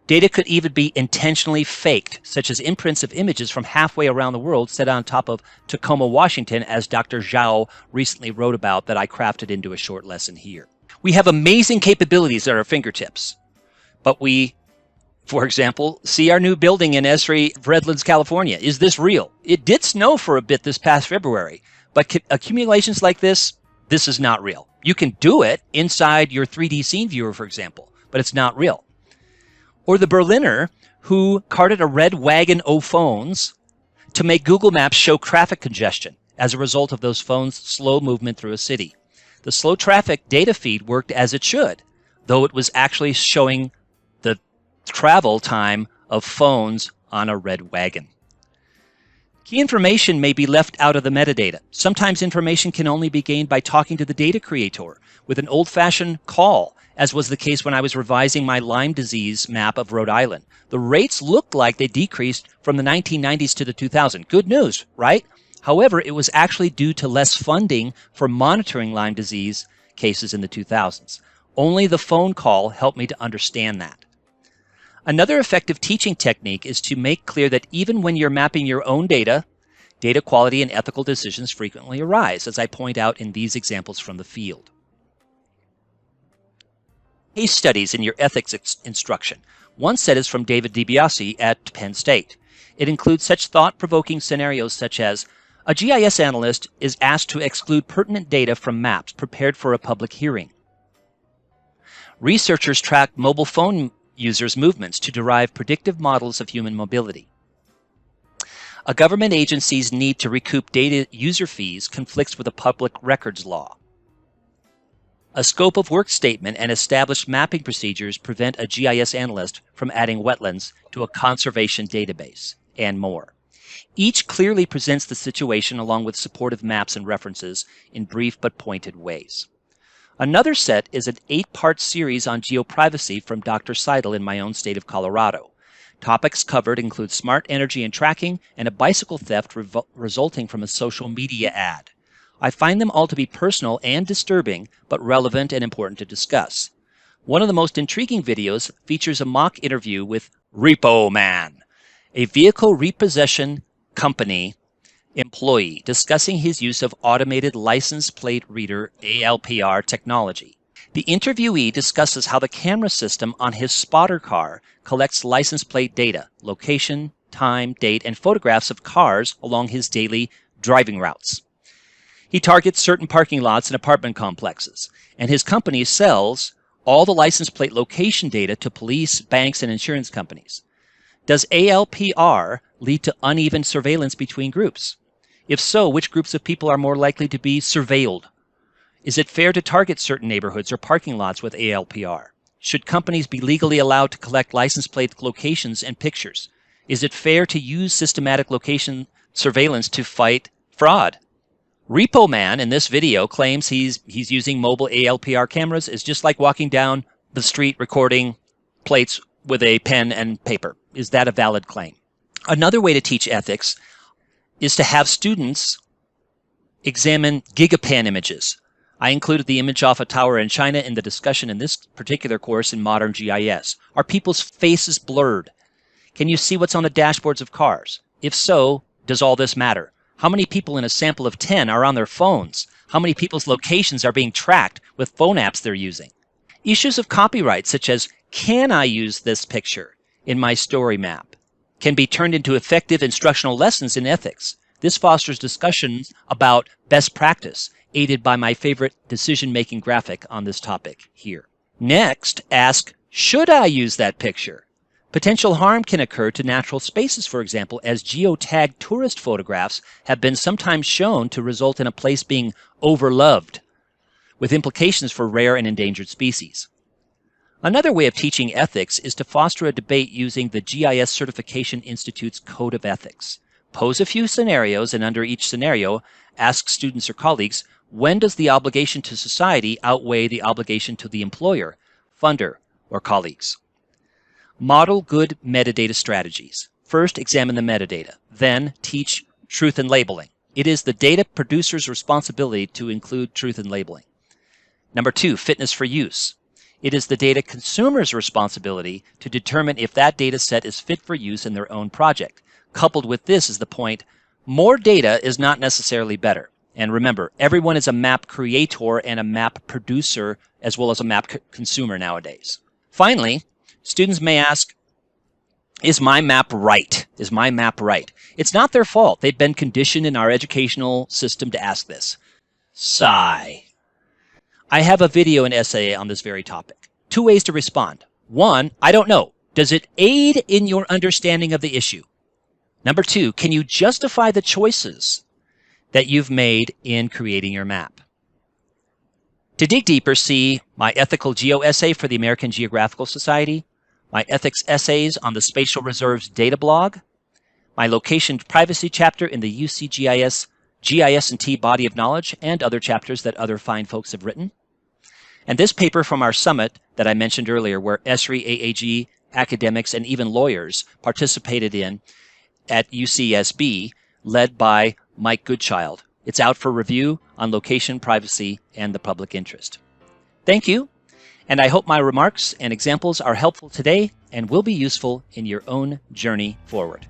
Data could even be intentionally faked, such as imprints of images from halfway around the world set on top of Tacoma, Washington, as Dr. Zhao recently wrote about, that I crafted into a short lesson here. We have amazing capabilities at our fingertips, but we, for example, see our new building in Esri, Redlands, California. Is this real? It did snow for a bit this past February, but accumulations like this is not real. You can do it inside your 3D scene viewer, for example, but it's not real. Or the Berliner who carted a red wagon o' phones to make Google Maps show traffic congestion as a result of those phones' slow movement through a city. The slow traffic data feed worked as it should, though it was actually showing the travel time of phones on a red wagon. Key information may be left out of the metadata. Sometimes information can only be gained by talking to the data creator with an old-fashioned call, as was the case when I was revising my Lyme disease map of Rhode Island. The rates looked like they decreased from the 1990s to the 2000s. Good news, right? However, it was actually due to less funding for monitoring Lyme disease cases in the 2000s. Only the phone call helped me to understand that. Another effective teaching technique is to make clear that even when you're mapping your own data, data quality and ethical decisions frequently arise, as I point out in these examples from the field. Case studies in your ethics instruction. One set is from David DiBiase at Penn State. It includes such thought-provoking scenarios such as, a GIS analyst is asked to exclude pertinent data from maps prepared for a public hearing. Researchers track mobile phone users' movements to derive predictive models of human mobility. A government agency's need to recoup data user fees conflicts with a public records law. A scope of work statement and established mapping procedures prevent a GIS analyst from adding wetlands to a conservation database, and more. Each clearly presents the situation along with supportive maps and references in brief but pointed ways. Another set is an 8-part series on geoprivacy from Dr. Seidel in my own state of Colorado. Topics covered include smart energy and tracking and a bicycle theft resulting from a social media ad. I find them all to be personal and disturbing, but relevant and important to discuss. One of the most intriguing videos features a mock interview with Repo Man, a vehicle repossession company employee, discussing his use of automated license plate reader ALPR technology. The interviewee discusses how the camera system on his spotter car collects license plate data, location, time, date, and photographs of cars along his daily driving routes. He targets certain parking lots and apartment complexes, and his company sells all the license plate location data to police, banks, and insurance companies. Does ALPR lead to uneven surveillance between groups? If so, which groups of people are more likely to be surveilled? Is it fair to target certain neighborhoods or parking lots with ALPR? Should companies be legally allowed to collect license plate locations and pictures? Is it fair to use systematic location surveillance to fight fraud? Repo Man in this video claims he's using mobile ALPR cameras is just like walking down the street recording plates with a pen and paper. Is that a valid claim? Another way to teach ethics is to have students examine gigapan images. I included the image off a tower in China in the discussion in this particular course in modern GIS. Are people's faces blurred? Can you see what's on the dashboards of cars? If so, does all this matter? How many people in a sample of 10 are on their phones? How many people's locations are being tracked with phone apps they're using? Issues of copyright, such as, can I use this picture in my story map, can be turned into effective instructional lessons in ethics. This fosters discussions about best practice, aided by my favorite decision-making graphic on this topic here. Next, ask, should I use that picture? Potential harm can occur to natural spaces, for example, as geotagged tourist photographs have been sometimes shown to result in a place being overloved, with implications for rare and endangered species. Another way of teaching ethics is to foster a debate using the GIS Certification Institute's Code of Ethics. Pose a few scenarios, and under each scenario, ask students or colleagues, when does the obligation to society outweigh the obligation to the employer, funder, or colleagues? Model good metadata strategies. First, examine the metadata. Then, teach truth in labeling. It is the data producer's responsibility to include truth in labeling. Number 2, fitness for use. It is the data consumer's responsibility to determine if that data set is fit for use in their own project. Coupled with this is the point, more data is not necessarily better. And remember, everyone is a map creator and a map producer as well as a map consumer nowadays. Finally, students may ask, is my map right? Is my map right? It's not their fault. They've been conditioned in our educational system to ask this. Sigh. I have a video and essay on this very topic. 2 ways to respond. 1, I don't know. Does it aid in your understanding of the issue? Number 2, can you justify the choices that you've made in creating your map? To dig deeper, see my ethical geo essay for the American Geographical Society, my ethics essays on the Spatial Reserves data blog, my location privacy chapter in the UCGIS GIS&T body of knowledge, and other chapters that other fine folks have written. And this paper from our summit that I mentioned earlier, where ESRI, AAG, academics, and even lawyers participated in at UCSB, led by Mike Goodchild. It's out for review on location, privacy, and the public interest. Thank you, and I hope my remarks and examples are helpful today and will be useful in your own journey forward.